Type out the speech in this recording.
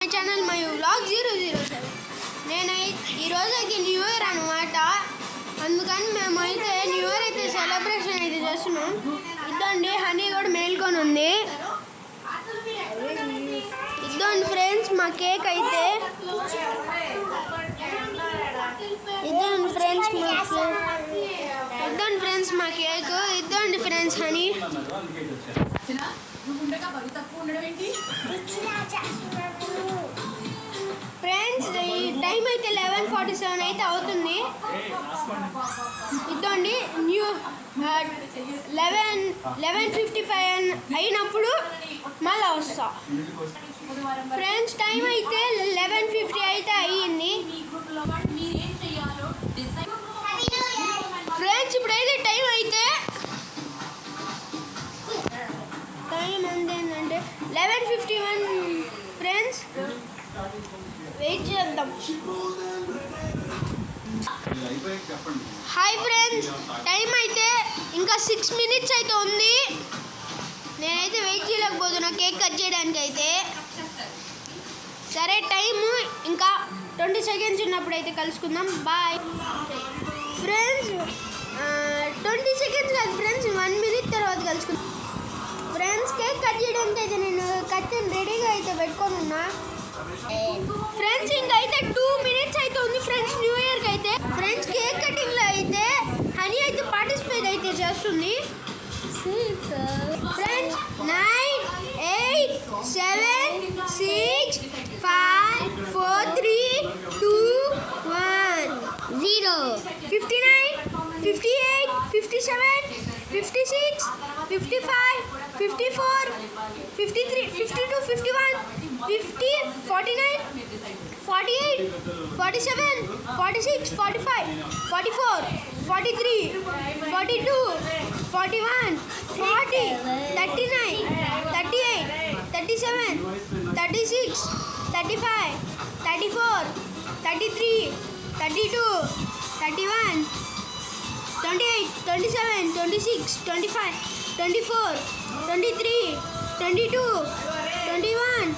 My channel my vlog 007 నేను ఈరోజు అయితే న్యూ ఇయర్ అనమాట. అందుకని మేమైతే న్యూ ఇయర్ అయితే సెలబ్రేషన్ అయితే చేస్తున్నాం. ఇద్దండి హనీ కూడా మేల్కొని ఉంది. ఇద్దండి ఫ్రెండ్స్ మా కేక్ అయితే. ఇద్దండి ఫ్రెండ్స్ మా కేక్. ఇద్దండి ఫ్రెండ్స్ హనీ. ఫ్రెండ్స్ ఈ టైం అయితే 11:47 అయితే అవుతుంది. ఇదండి న్యూ 11:55 అయినప్పుడు మళ్ళీ వస్తా. ఫ్రెండ్స్ టైం అయితే 11:50 అయితే అయ్యింది. ఫ్రెండ్స్ ఇప్పుడైతే టైం అయితే ఏంటంటే 11:51. ఫ్రెండ్స్ వెయిట్ చేద్దాం. హాయ్ ఫ్రెండ్స్, టైం అయితే ఇంకా 6 minutes అయితే ఉంది. నేనైతే వెయిట్ చేయలేకపోతున్నా కేక్ కట్ చేయడానికి అయితే. సరే టైము ఇంకా 20 seconds ఉన్నప్పుడు అయితే కలుసుకుందాం. Bye friends. 20 seconds కాదు ఫ్రెండ్స్, 1 minute తర్వాత కలుసుకుందాం. ఫ్రెండ్స్ కేక్ కట్ చేయడానికి అయితే నేను కట్టిన రెడీగా అయితే పెట్టుకొని ఉన్నా. ఫ్రెండ్స్ ఇంకైతే 2 minutes అయితే ఉంది ఫ్రెండ్స్ న్యూ ఇయర్కి అయితే. ఫ్రెండ్స్ కేక్ కటింగ్లో అయితే హనీ అయితే పార్టిసిపేట్ అయితే చేస్తుంది. ఫ్రెండ్స్ 9, 8, 7, 6, 5, 4, 3, 2, 1, 0. 59, 58, 57, 56, 55, 54, 53, 52, 51, 50, 49, 48, 47, 46, 45, 44, 43, 42, 41, 40, 39, 38, 37, 36, 35, 34, 33, 32, 31, 28, 27, 26, 25, 24, 23, 22, 21,